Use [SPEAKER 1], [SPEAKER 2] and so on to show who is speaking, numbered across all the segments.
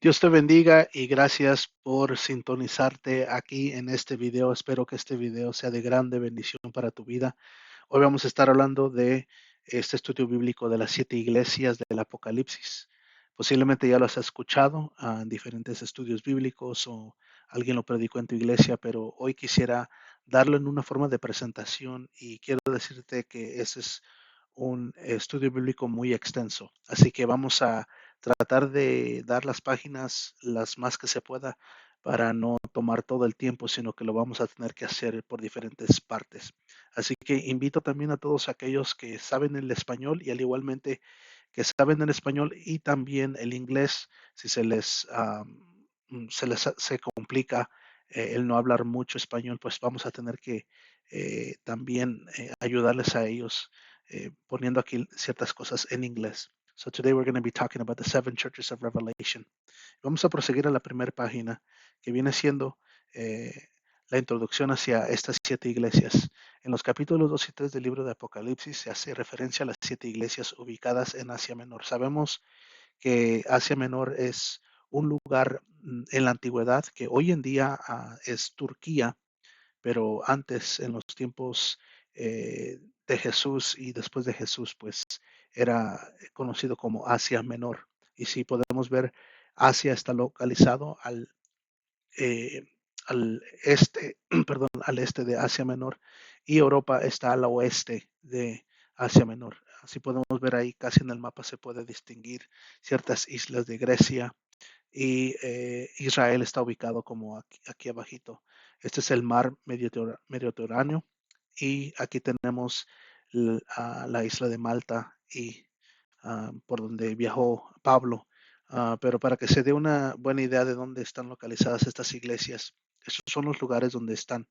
[SPEAKER 1] Dios te bendiga y gracias por sintonizarte aquí en este video. Espero que este video sea de grande bendición para tu vida. Hoy vamos a estar hablando de este estudio bíblico de las 7 iglesias del Apocalipsis. Posiblemente ya lo has escuchado en diferentes estudios bíblicos o alguien lo predicó en tu iglesia, pero hoy quisiera darlo en una forma de presentación y quiero decirte que ese es un estudio bíblico muy extenso. Así que vamos a tratar de dar las páginas las más que se pueda para no tomar todo el tiempo, sino que lo vamos a tener que hacer por diferentes partes. Así que invito también a todos aquellos que saben el español y al igualmente que saben el español y también el inglés, si se complica el no hablar mucho español, pues vamos a tener que también ayudarles a ellos poniendo aquí ciertas cosas en inglés. So today we're going to be talking about the 7 churches of Revelation. Vamos a proseguir a la primera página que viene siendo eh, la introducción hacia estas 7 iglesias. En los capítulos 2 y 3 del libro de Apocalipsis se hace referencia a las 7 iglesias ubicadas en Asia Menor. Sabemos que Asia Menor es un lugar en la antigüedad que hoy en día es Turquía, pero antes, en los tiempos de Jesús y después de Jesús, pues era conocido como Asia Menor. Y si podemos ver, Asia está localizado eh, al este, perdón, al este de Asia Menor y Europa está al oeste de Asia Menor. Así podemos ver ahí, casi en el mapa se puede distinguir ciertas islas de Grecia, y Israel está ubicado como aquí abajito. Este es el mar Mediterráneo y aquí tenemos la isla de Malta y por donde viajó Pablo. Pero para que se dé una buena idea de dónde están localizadas estas iglesias, esos son los lugares donde están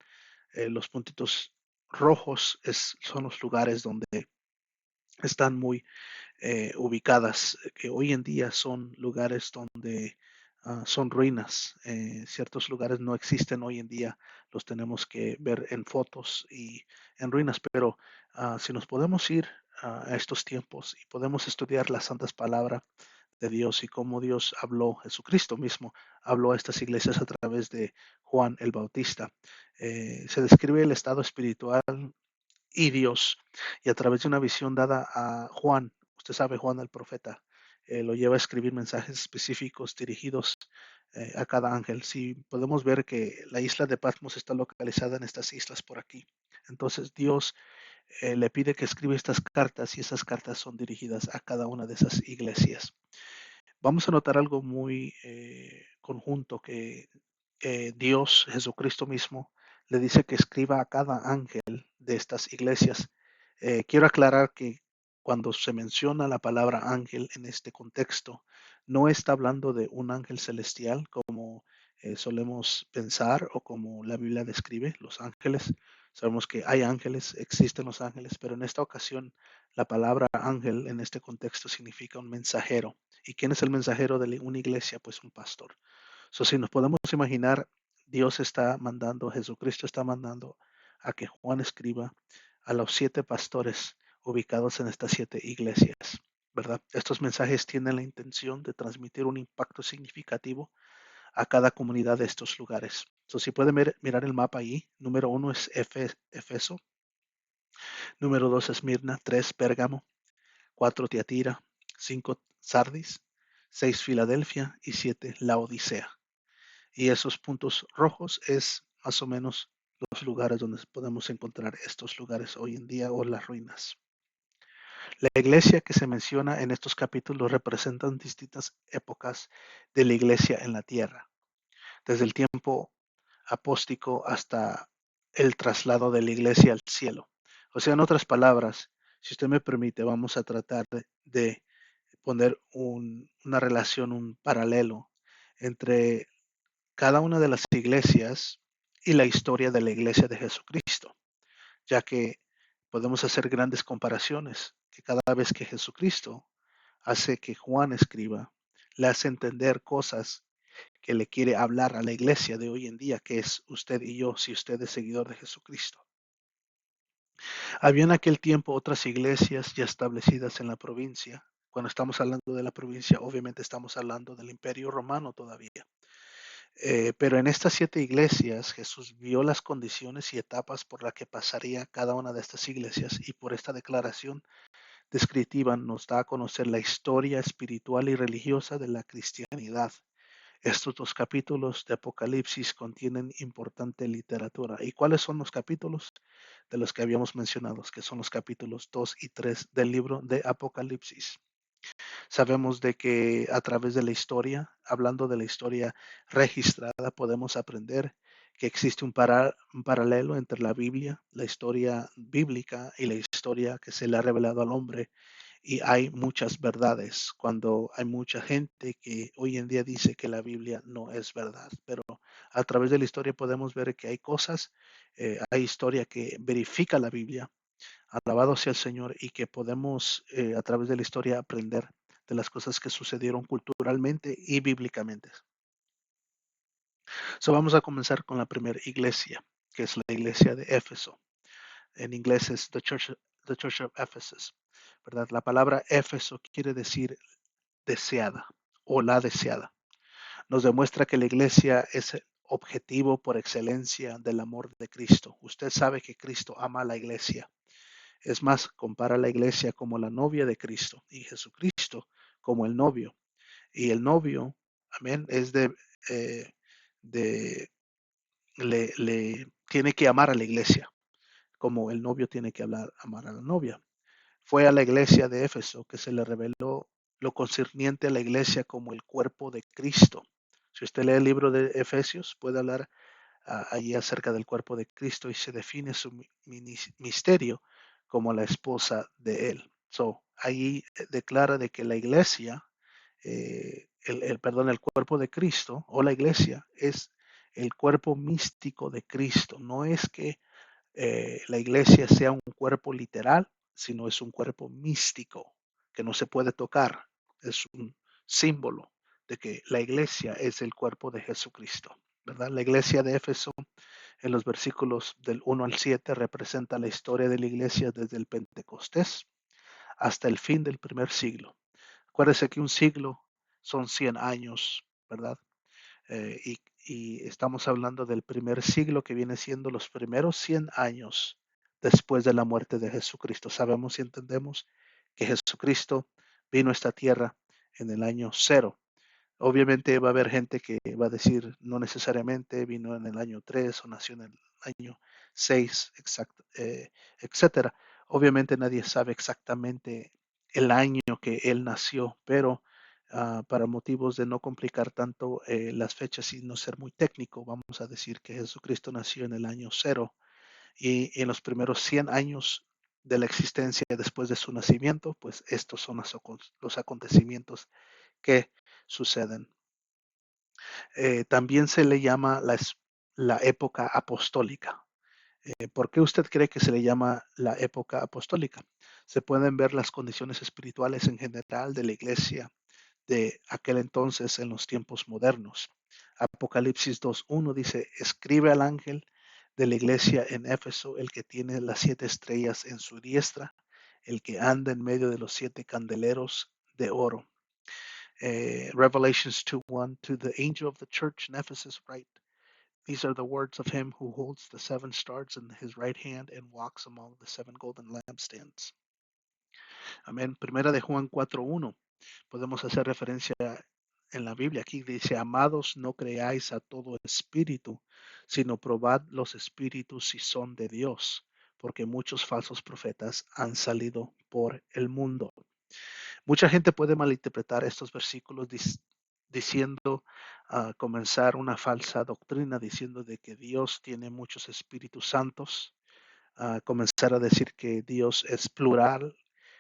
[SPEAKER 1] los puntitos rojos, son los lugares donde están muy ubicadas, que hoy en día son lugares donde son ruinas. Ciertos lugares no existen hoy en día, los tenemos que ver en fotos y en ruinas, pero si nos podemos ir a estos tiempos y podemos estudiar las santas palabras de Dios y cómo Dios habló, Jesucristo mismo habló a estas iglesias a través de Juan el Bautista. Se describe el estado espiritual y Dios. Y a través de una visión dada a Juan, usted sabe, Juan el profeta, lo lleva a escribir mensajes específicos dirigidos a cada ángel. Si podemos ver que la isla de Patmos está localizada en estas islas por aquí. Entonces Dios le pide que escriba estas cartas y esas cartas son dirigidas a cada una de esas iglesias. Vamos a notar algo muy conjunto que Dios, Jesucristo mismo, le dice que escriba a cada ángel de estas iglesias. Quiero aclarar que cuando se menciona la palabra ángel en este contexto, no está hablando de un ángel celestial como solemos pensar o como la Biblia describe los ángeles. Sabemos que hay ángeles, existen los ángeles, pero en esta ocasión la palabra ángel en este contexto significa un mensajero. ¿Y quién es el mensajero de una iglesia? Pues un pastor. So, si nos podemos imaginar, Dios está mandando, Jesucristo está mandando a que Juan escriba a los 7 pastores ubicados en estas 7 iglesias, ¿verdad? Estos mensajes tienen la intención de transmitir un impacto significativo a cada comunidad de estos lugares. So, si pueden mirar el mapa ahí, número 1 es Efeso, número 2 es Mirna, 3 Pérgamo, 4 Tiatira, 5 Sardis, 6 Filadelfia y 7 Laodicea. Y esos puntos rojos es más o menos los lugares donde podemos encontrar estos lugares hoy en día o las ruinas. La iglesia que se menciona en estos capítulos representan distintas épocas de la iglesia en la tierra, desde el tiempo apóstico hasta el traslado de la iglesia al cielo. O sea, en otras palabras, si usted me permite, vamos a tratar de poner una relación, un paralelo entre cada una de las iglesias y la historia de la iglesia de Jesucristo, ya que podemos hacer grandes comparaciones, que cada vez que Jesucristo hace que Juan escriba, le hace entender cosas que le quiere hablar a la iglesia de hoy en día, que es usted y yo, si usted es seguidor de Jesucristo. Había en aquel tiempo otras iglesias ya establecidas en la provincia, Cuando estamos hablando de la provincia, obviamente estamos hablando del Imperio Romano todavía. Pero en estas 7 iglesias, Jesús vio las condiciones y etapas por las que pasaría cada una de estas iglesias y por esta declaración descriptiva nos da a conocer la historia espiritual y religiosa de la cristianidad. Estos 2 capítulos de Apocalipsis contienen importante literatura. ¿Y cuáles son los capítulos de los que habíamos mencionado? Que son los capítulos 2 y 3 del libro de Apocalipsis. Sabemos de que a través de la historia, hablando de la historia registrada, podemos aprender que existe un paralelo entre la Biblia, la historia bíblica y la historia que se le ha revelado al hombre. Y hay muchas verdades cuando hay mucha gente que hoy en día dice que la Biblia no es verdad, pero a través de la historia podemos ver que hay cosas, hay historia que verifica la Biblia. Alabado sea el Señor, y que podemos a través de la historia aprender de las cosas que sucedieron culturalmente y bíblicamente. So, vamos a comenzar con la primera iglesia, que es la iglesia de Éfeso. En inglés es the Church of Ephesus, ¿verdad? La palabra Éfeso quiere decir deseada o la deseada. Nos demuestra que la iglesia es el objetivo por excelencia del amor de Cristo. Usted sabe que Cristo ama a la iglesia. Es más, compara a la iglesia como la novia de Cristo y Jesucristo como el novio. Y el novio, amén, es eh, de le tiene que amar a la iglesia, como el novio tiene que amar a la novia. Fue a la iglesia de Éfeso que se le reveló lo concerniente a la iglesia como el cuerpo de Cristo. Si usted lee el libro de Efesios, puede hablar allí acerca del cuerpo de Cristo y se define su misterio como la esposa de él. So, allí declara de que la iglesia, el cuerpo de Cristo o la iglesia es el cuerpo místico de Cristo. No es que la iglesia sea un cuerpo literal, sino es un cuerpo místico que no se puede tocar. Es un símbolo de que la iglesia es el cuerpo de Jesucristo, ¿verdad? La iglesia de Éfeso en los versículos del 1 al 7 representa la historia de la iglesia desde el Pentecostés hasta el fin del primer siglo. Acuérdese que un siglo son 100 años, ¿verdad? Y estamos hablando del primer siglo que viene siendo los primeros 100 años después de la muerte de Jesucristo. Sabemos y entendemos que Jesucristo vino a esta tierra en el año 0. Obviamente va a haber gente que va a decir no necesariamente vino en el año 3 o nació en el año 6, etcétera. Obviamente nadie sabe exactamente el año que él nació, pero para motivos de no complicar tanto las fechas y no ser muy técnico, vamos a decir que Jesucristo nació en el año 0 y en los primeros 100 años de la existencia después de su nacimiento, pues estos son los acontecimientos que suceden. También se le llama la época apostólica. ¿Por qué usted cree que se le llama la época apostólica? Se pueden ver las condiciones espirituales en general de la iglesia de aquel entonces en los tiempos modernos. Apocalipsis 2.1 dice, escribe al ángel de la iglesia en Éfeso, el que tiene las 7 estrellas en su diestra, el que anda en medio de los 7 candeleros de oro. Revelations 2:1, to the angel of the church in Ephesus write, these are the words of him who holds the 7 stars in his right hand and walks among the 7 golden lampstands. Amén. Primera de Juan 4:1. Podemos hacer referencia en la Biblia. Aquí dice, amados, no creáis a todo espíritu, sino probad los espíritus si son de Dios, porque muchos falsos profetas han salido por el mundo. Mucha gente puede malinterpretar estos versículos diciendo, comenzar una falsa doctrina, diciendo de que Dios tiene muchos espíritus santos, comenzar a decir que Dios es plural,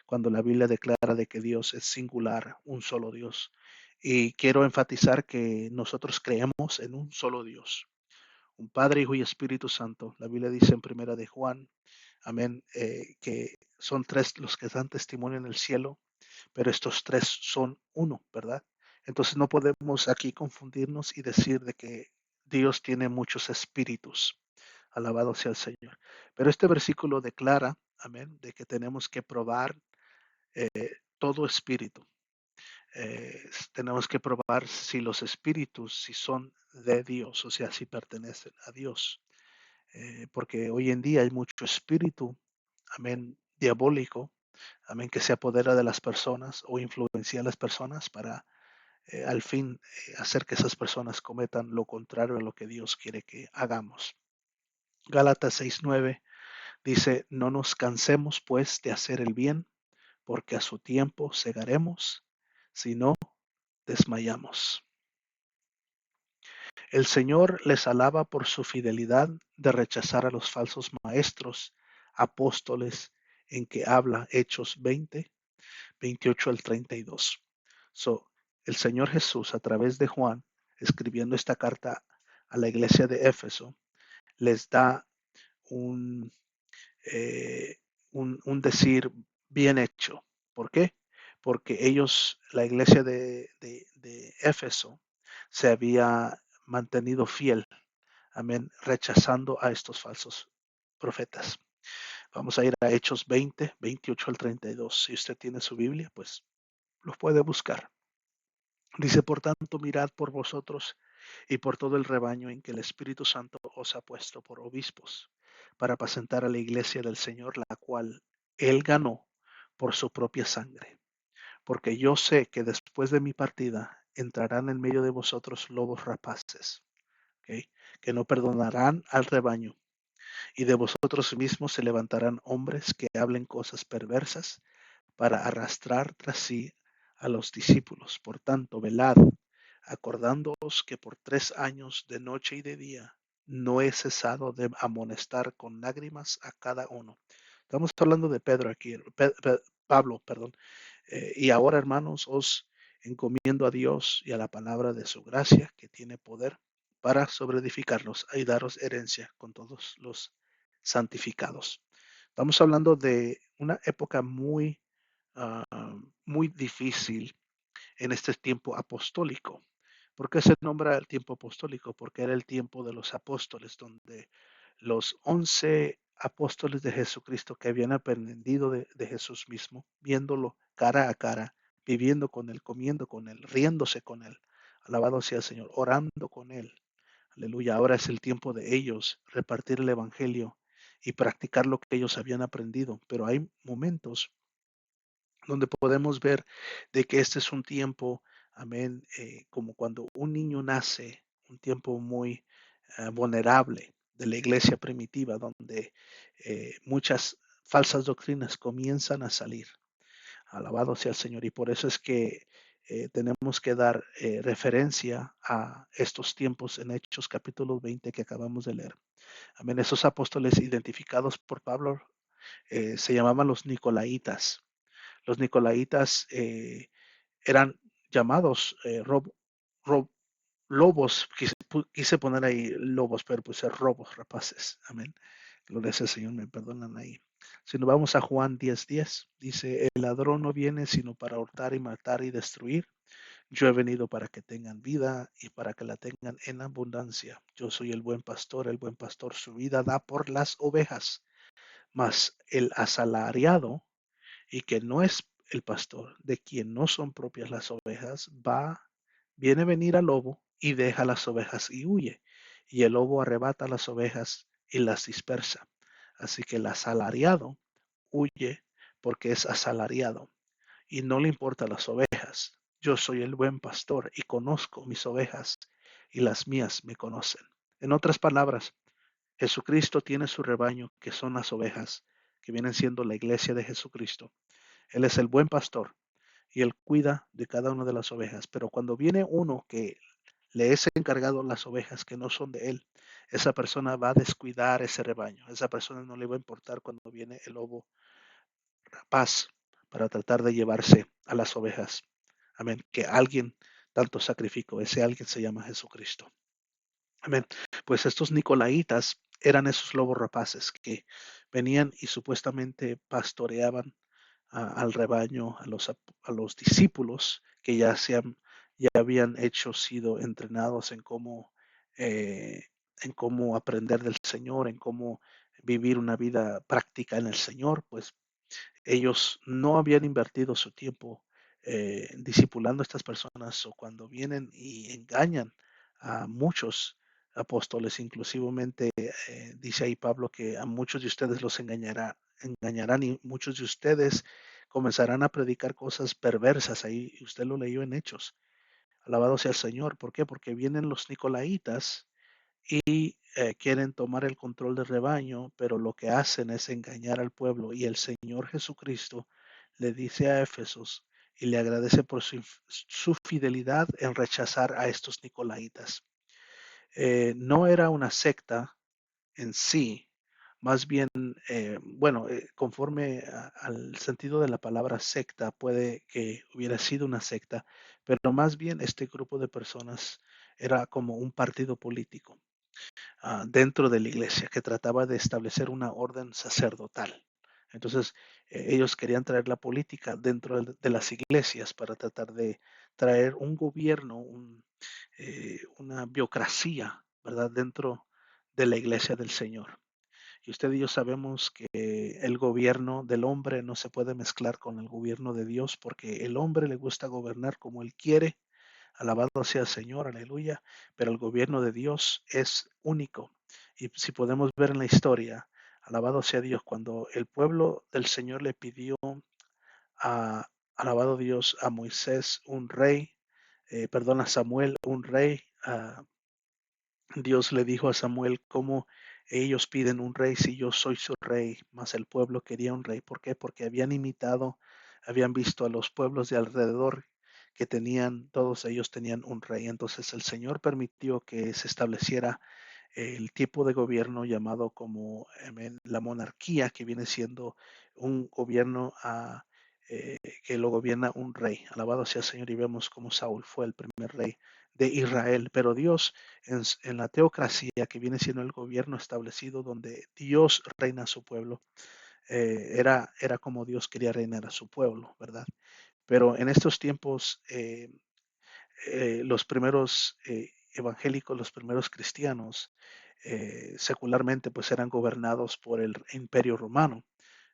[SPEAKER 1] cuando la Biblia declara de que Dios es singular, un solo Dios. Y quiero enfatizar que nosotros creemos en un solo Dios, un Padre, Hijo y Espíritu Santo. La Biblia dice en Primera de Juan, amén, que son 3 los que dan testimonio en el cielo, pero estos 3 son uno, ¿verdad? Entonces no podemos aquí confundirnos y decir de que Dios tiene muchos espíritus. Alabado sea el Señor. Pero este versículo declara, amén, de que tenemos que probar todo espíritu. Tenemos que probar si los espíritus, si son de Dios, o sea, si pertenecen a Dios. Porque hoy en día hay mucho espíritu, amén, diabólico, amén, que se apodera de las personas o influencia a las personas para al fin hacer que esas personas cometan lo contrario a lo que Dios quiere que hagamos. Gálatas 6:9 dice, no nos cansemos pues de hacer el bien, porque a su tiempo segaremos, si no desmayamos. El Señor les alaba por su fidelidad de rechazar a los falsos maestros, apóstoles, en que habla Hechos 20:28 al 32. So, el Señor Jesús, a través de Juan, escribiendo esta carta a la iglesia de Éfeso, les da un, eh, un decir bien hecho. ¿Por qué? Porque ellos, la iglesia de Éfeso, se había mantenido fiel, amén, rechazando a estos falsos profetas. Vamos a ir a Hechos 20:28 al 32. Si usted tiene su Biblia, pues los puede buscar. Dice, por tanto, mirad por vosotros y por todo el rebaño en que el Espíritu Santo os ha puesto por obispos, para apacentar a la iglesia del Señor, la cual él ganó por su propia sangre. Porque yo sé que después de mi partida entrarán en medio de vosotros lobos rapaces, ¿ok? Que no perdonarán al rebaño, y de vosotros mismos se levantarán hombres que hablen cosas perversas para arrastrar tras sí a los discípulos. Por tanto, velad, acordándoos que por 3 años de noche y de día no he cesado de amonestar con lágrimas a cada uno. Estamos hablando de Pedro aquí, Pablo, perdón. Y ahora, hermanos, os encomiendo a Dios y a la palabra de su gracia, que tiene poder para sobreedificarlos y daros herencia con todos los santificados. Estamos hablando de una época ah, muy difícil en este tiempo apostólico. ¿Por qué se nombra el tiempo apostólico? Porque era el tiempo de los apóstoles, donde los 11 apóstoles de Jesucristo que habían aprendido de Jesús mismo, viéndolo cara a cara, viviendo con él, comiendo con él, riéndose con él, alabado sea el Señor, orando con él. Aleluya, ahora es el tiempo de ellos repartir el Evangelio y practicar lo que ellos habían aprendido. Pero hay momentos donde podemos ver de que este es un tiempo, amén, como cuando un niño nace, un tiempo muy vulnerable de la iglesia primitiva, donde muchas falsas doctrinas comienzan a salir. Alabado sea el Señor. Y por eso es que tenemos que dar referencia a estos tiempos en Hechos capítulo 20 que acabamos de leer. Amén. Esos apóstoles identificados por Pablo se llamaban los Nicolaitas. Los Nicolaitas eran llamados lobos, quise poner ahí lobos, pero puse robos rapaces. Amén. Gloria al Señor, me perdonan ahí. Si nos vamos a Juan 10:10, dice, el ladrón no viene sino para hurtar y matar y destruir. Yo he venido para que tengan vida y para que la tengan en abundancia. Yo soy el buen pastor su vida da por las ovejas, mas el asalariado y que no es el pastor, de quien no son propias las ovejas, viene a venir al lobo y deja las ovejas y huye. Y el lobo arrebata las ovejas y las dispersa. Así que el asalariado huye porque es asalariado y no le importan las ovejas. Yo soy el buen pastor y conozco mis ovejas y las mías me conocen. En otras palabras, Jesucristo tiene su rebaño, que son las ovejas, que vienen siendo la iglesia de Jesucristo. Él es el buen pastor y él cuida de cada una de las ovejas. Pero cuando viene uno que le es encargado las ovejas que no son de él, esa persona va a descuidar ese rebaño. Esa persona no le va a importar cuando viene el lobo rapaz para tratar de llevarse a las ovejas. Amén. Que alguien tanto sacrificó, ese alguien se llama Jesucristo. Amén. Pues estos nicolaitas eran esos lobos rapaces que venían y supuestamente pastoreaban al rebaño, a los discípulos que ya habían sido entrenados eh, en cómo aprender del Señor, en cómo vivir una vida práctica en el Señor, pues ellos no habían invertido su tiempo discipulando a estas personas o cuando vienen y engañan a muchos apóstoles, inclusivamente dice ahí Pablo que a muchos de ustedes los engañarán y muchos de ustedes comenzarán a predicar cosas perversas. Ahí usted lo leyó en Hechos. Alabado sea el Señor. ¿Por qué? Porque vienen los nicolaitas y quieren tomar el control del rebaño, pero lo que hacen es engañar al pueblo. Y el Señor Jesucristo le dice a Éfesos y le agradece por su fidelidad en rechazar a estos nicolaitas. No era una secta en sí, más bien, bueno, conforme al sentido de la palabra secta, puede que hubiera sido una secta, pero más bien este grupo de personas era como un partido político dentro de la iglesia que trataba de establecer una orden sacerdotal. Entonces, ellos querían traer la política dentro de las iglesias para tratar de traer un gobierno, una biocracia, ¿verdad? Dentro de la iglesia del Señor. Y usted y yo sabemos que el gobierno del hombre no se puede mezclar con el gobierno de Dios porque el hombre le gusta gobernar como él quiere. Alabado sea el Señor, aleluya. Pero el gobierno de Dios es único. Y si podemos ver en la historia, alabado sea Dios, cuando el pueblo del Señor le pidió a, alabado Dios, a Moisés un rey, perdón, a Samuel un rey, Dios le dijo a Samuel cómo ellos piden un rey si yo soy su rey, mas el pueblo quería un rey. ¿Por qué? Porque habían imitado, habían visto a los pueblos de alrededor que tenían, todos ellos tenían un rey. Entonces el Señor permitió que se estableciera el tipo de gobierno llamado como la monarquía, que viene siendo un gobierno que lo gobierna un rey. Alabado sea el Señor, y vemos como Saúl fue el primer rey de Israel. Pero Dios en la teocracia, que viene siendo el gobierno establecido donde Dios reina a su pueblo, era como Dios quería reinar a su pueblo, ¿verdad? Pero en estos tiempos, los primeros evangélicos, los primeros cristianos, secularmente pues eran gobernados por el imperio romano,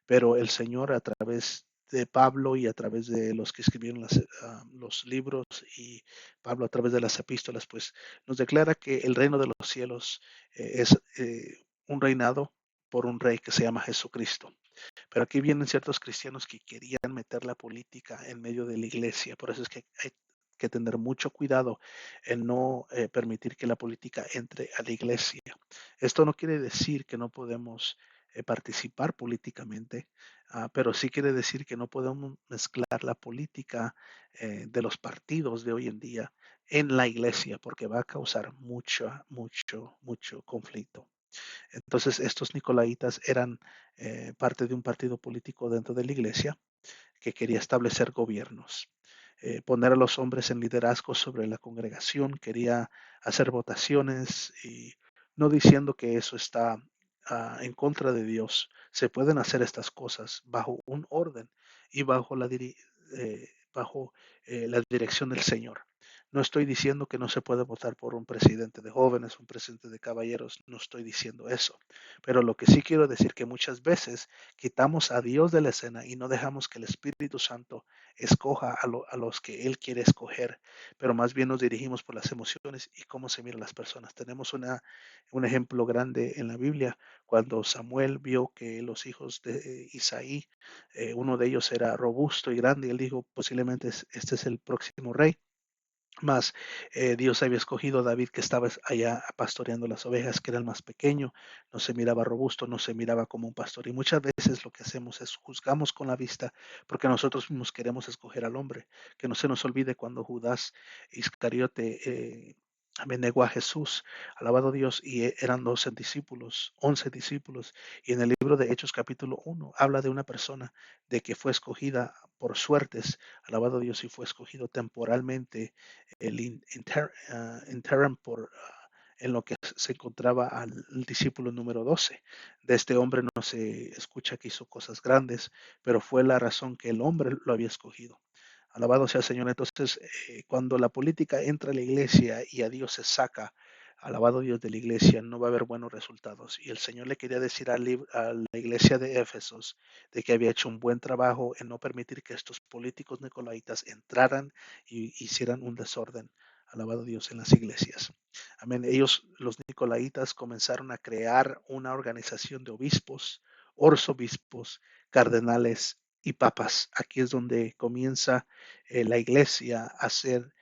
[SPEAKER 1] pero el Señor a través de Pablo y a través de los que escribieron los libros y Pablo a través de las epístolas, pues nos declara que el reino de los cielos es un reinado por un rey que se llama Jesucristo. Pero aquí vienen ciertos cristianos que querían meter la política en medio de la iglesia. Por eso es que hay que tener mucho cuidado en no permitir que la política entre a la iglesia. Esto no quiere decir que no podemos participar políticamente, pero sí quiere decir que no podemos mezclar la política de los partidos de hoy en día en la iglesia, porque va a causar mucho conflicto. Entonces, estos nicolaitas eran parte de un partido político dentro de la iglesia que quería establecer gobiernos, poner a los hombres en liderazgo sobre la congregación, quería hacer votaciones y no diciendo que eso está en contra de Dios. Se pueden hacer estas cosas bajo un orden y bajo la dirección del Señor. No estoy diciendo que no se puede votar por un presidente de jóvenes, un presidente de caballeros, no estoy diciendo eso. Pero lo que sí quiero decir que muchas veces quitamos a Dios de la escena y no dejamos que el Espíritu Santo escoja a los que Él quiere escoger, pero más bien nos dirigimos por las emociones y cómo se miran las personas. Tenemos un ejemplo grande en la Biblia cuando Samuel vio que los hijos de Isaí, uno de ellos era robusto y grande, y él dijo, posiblemente este es el próximo rey. Mas Dios había escogido a David que estaba allá pastoreando las ovejas, que era el más pequeño, no se miraba robusto, no se miraba como un pastor. Y muchas veces lo que hacemos es juzgamos con la vista porque nosotros mismos queremos escoger al hombre. Que no se nos olvide cuando Judas Iscariote negó a Jesús, alabado Dios, y eran 12 discípulos, 11 discípulos. Y en el libro de Hechos capítulo 1 habla de una persona de que fue escogida por suertes, alabado Dios, y fue escogido temporalmente el interim en lo que se encontraba al discípulo número 12. De este hombre no se escucha que hizo cosas grandes, pero fue la razón que el hombre lo había escogido. Alabado sea el Señor. Entonces, cuando la política entra a la iglesia y a Dios se saca, alabado Dios de la iglesia, no va a haber buenos resultados. Y el Señor le quería decir a la iglesia de Éfesos de que había hecho un buen trabajo en no permitir que estos políticos nicolaitas entraran y hicieran un desorden. Alabado Dios en las iglesias. Amén. Ellos, los nicolaitas, comenzaron a crear una organización de obispos, arzobispos, cardenales y papas. Aquí es donde comienza la iglesia a ser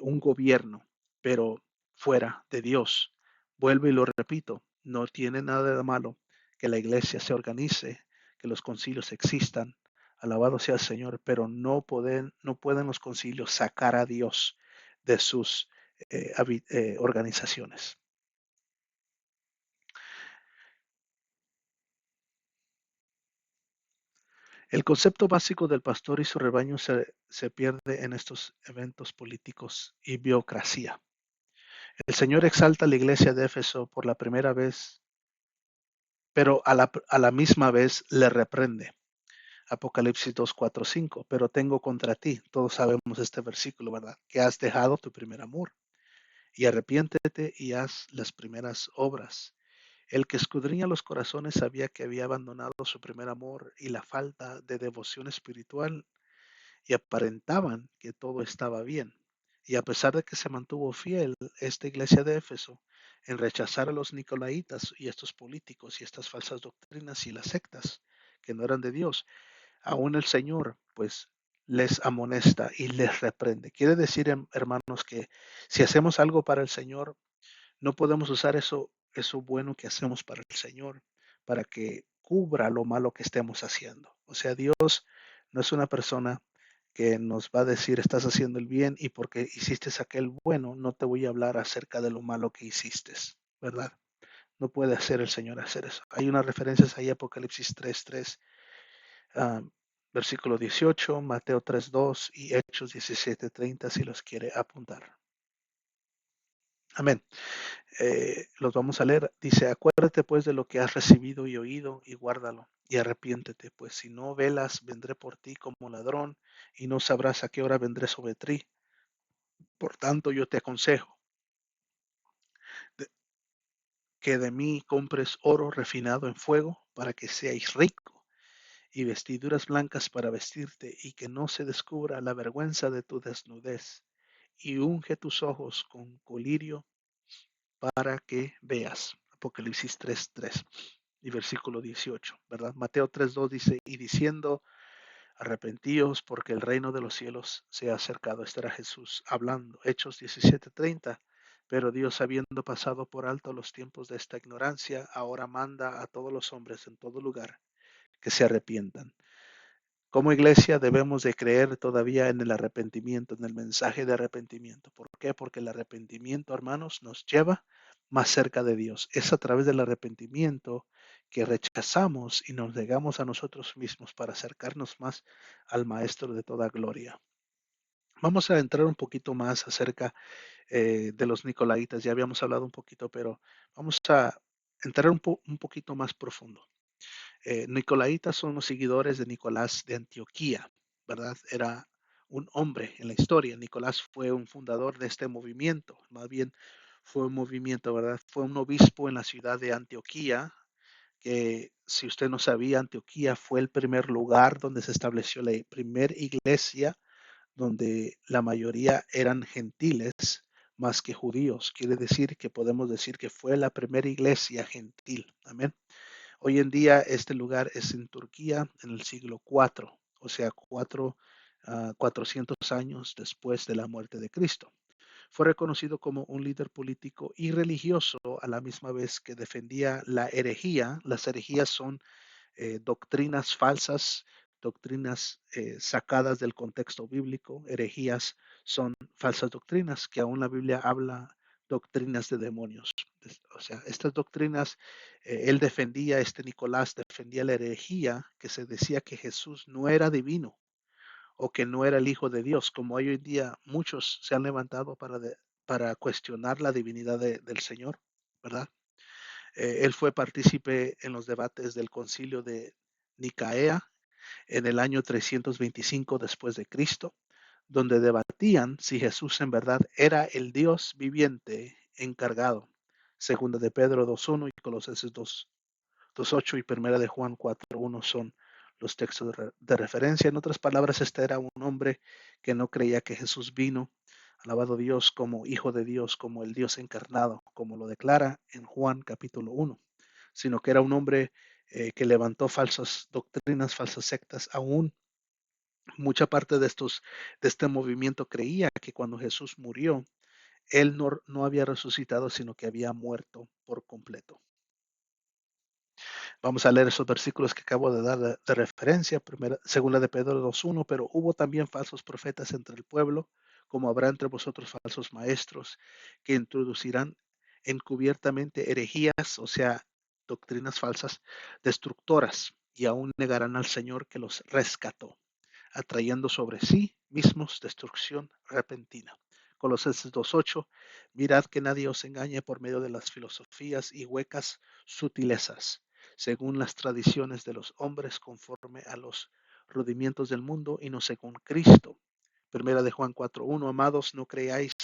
[SPEAKER 1] un gobierno, pero fuera de Dios. Vuelvo y lo repito, no tiene nada de malo que la iglesia se organice, que los concilios existan, alabado sea el Señor, pero no pueden los concilios sacar a Dios de sus organizaciones. El concepto básico del pastor y su rebaño se pierde en estos eventos políticos y biocracia. El Señor exalta a la iglesia de Éfeso por la primera vez, pero a la misma vez le reprende. Apocalipsis 2, 4, 5. Pero tengo contra ti, todos sabemos este versículo, ¿verdad? Que has dejado tu primer amor. Y arrepiéntete y haz las primeras obras. El que escudriña los corazones sabía que había abandonado su primer amor y la falta de devoción espiritual y aparentaban que todo estaba bien. Y a pesar de que se mantuvo fiel esta iglesia de Éfeso en rechazar a los nicolaitas y estos políticos y estas falsas doctrinas y las sectas que no eran de Dios, aún el Señor pues les amonesta y les reprende. Quiere decir, hermanos, que si hacemos algo para el Señor, no podemos usar eso bueno que hacemos para el Señor para que cubra lo malo que estemos haciendo. O sea, Dios no es una persona que nos va a decir estás haciendo el bien y porque hiciste aquel bueno, no te voy a hablar acerca de lo malo que hiciste, ¿verdad? No puede hacer el Señor hacer eso. Hay unas referencias ahí, Apocalipsis 3:3, ah, versículo 18, Mateo 3:2 y Hechos 17:30 si los quiere apuntar. Amén. Los vamos a leer. Dice, acuérdate pues de lo que has recibido y oído y guárdalo y arrepiéntete, pues si no velas, vendré por ti como ladrón y no sabrás a qué hora vendré sobre ti. Por tanto, yo te aconsejo de- que de mí compres oro refinado en fuego para que seáis rico y vestiduras blancas para vestirte y que no se descubra la vergüenza de tu desnudez y unge tus ojos con colirio para que veas. Apocalipsis 3:3 y versículo 18, ¿verdad? Mateo 3:2 dice, y diciendo, arrepentíos porque el reino de los cielos se ha acercado. Este era Jesús hablando. Hechos 17:30, pero Dios habiendo pasado por alto los tiempos de esta ignorancia, ahora manda a todos los hombres en todo lugar que se arrepientan. Como iglesia debemos de creer todavía en el arrepentimiento, en el mensaje de arrepentimiento. ¿Por qué? Porque el arrepentimiento, hermanos, nos lleva más cerca de Dios. Es a través del arrepentimiento que rechazamos y nos negamos a nosotros mismos para acercarnos más al Maestro de toda gloria. Vamos a entrar un poquito más acerca de los nicolaitas. Ya habíamos hablado un poquito, pero vamos a entrar un poquito más profundo. Nicolaitas son los seguidores de Nicolás de Antioquía, ¿verdad? Era un hombre en la historia. Nicolás fue un fundador de este movimiento, más bien fue un movimiento, ¿verdad? Fue un obispo en la ciudad de Antioquía, que si usted no sabía, Antioquía fue el primer lugar donde se estableció la primera iglesia, donde la mayoría eran gentiles más que judíos. Quiere decir que podemos decir que fue la primera iglesia gentil. Amén. Hoy en día este lugar es en Turquía en el siglo IV, o sea, 400 años después de la muerte de Cristo. Fue reconocido como un líder político y religioso a la misma vez que defendía la herejía. Las herejías son doctrinas falsas, doctrinas sacadas del contexto bíblico. Herejías son falsas doctrinas que aún la Biblia habla doctrinas de demonios. O sea, estas doctrinas, él defendía, Nicolás defendía la herejía que se decía que Jesús no era divino o que no era el Hijo de Dios, como hoy en día muchos se han levantado para cuestionar la divinidad del Señor, ¿verdad? Él fue partícipe en los debates del concilio de Nicaea en el año 325 después de Cristo, donde debatían si Jesús en verdad era el Dios viviente encargado. Segunda de Pedro 2:1 y Colosenses 2:8 y Primera de Juan 4:1 son los textos de referencia. En otras palabras, este era un hombre que no creía que Jesús vino, alabado Dios, como Hijo de Dios, como el Dios encarnado, como lo declara en Juan capítulo 1, sino que era un hombre que levantó falsas doctrinas, falsas sectas. Aún mucha parte de este movimiento creía que cuando Jesús murió, él no había resucitado, sino que había muerto por completo. Vamos a leer esos versículos que acabo de dar de referencia, segunda de Pedro 2:1, pero hubo también falsos profetas entre el pueblo, como habrá entre vosotros falsos maestros, que introducirán encubiertamente herejías, o sea, doctrinas falsas, destructoras, y aún negarán al Señor que los rescató, atrayendo sobre sí mismos destrucción repentina. Colosenses 2:8, mirad que nadie os engañe por medio de las filosofías y huecas sutilezas, según las tradiciones de los hombres, conforme a los rudimientos del mundo y no según Cristo. Primera de Juan 4:1, amados, no creáis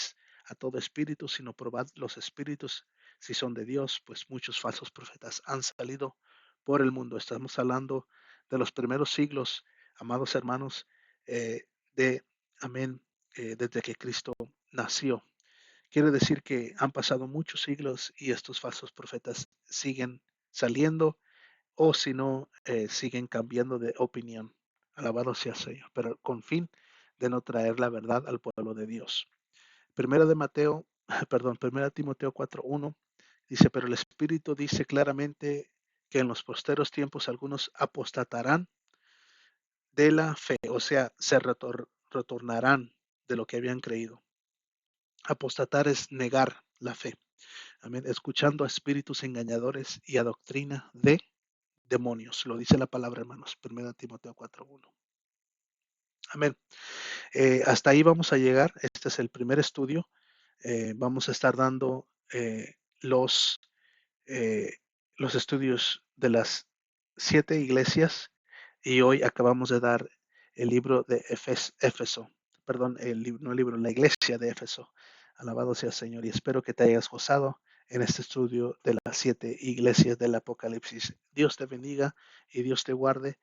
[SPEAKER 1] a todo espíritu, sino probad los espíritus si son de Dios, pues muchos falsos profetas han salido por el mundo. Estamos hablando de los primeros siglos, amados hermanos, eh, de amén, desde que Cristo nació. Quiere decir que han pasado muchos siglos y estos falsos profetas siguen saliendo o si no, siguen cambiando de opinión. Alabado sea el Señor, pero con fin de no traer la verdad al pueblo de Dios. Primera de Mateo, perdón, Primera Timoteo 4:1 dice, pero el Espíritu dice claramente que en los posteros tiempos algunos apostatarán de la fe, o sea, se retornarán de lo que habían creído. Apostatar es negar la fe. Amén. Escuchando a espíritus engañadores y a doctrina de demonios. Lo dice la palabra, hermanos. 1 Timoteo 4:1. Amén. Hasta ahí vamos a llegar. Este es el primer estudio. Vamos a estar dando eh, los estudios de las 7 iglesias y hoy acabamos de dar el libro de Éfeso, perdón, no el libro, la iglesia de Éfeso. Alabado sea el Señor y espero que te hayas gozado en este estudio de las 7 iglesias del Apocalipsis. Dios te bendiga y Dios te guarde.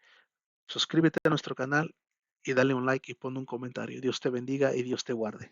[SPEAKER 1] Suscríbete a nuestro canal y dale un like y pon un comentario. Dios te bendiga y Dios te guarde.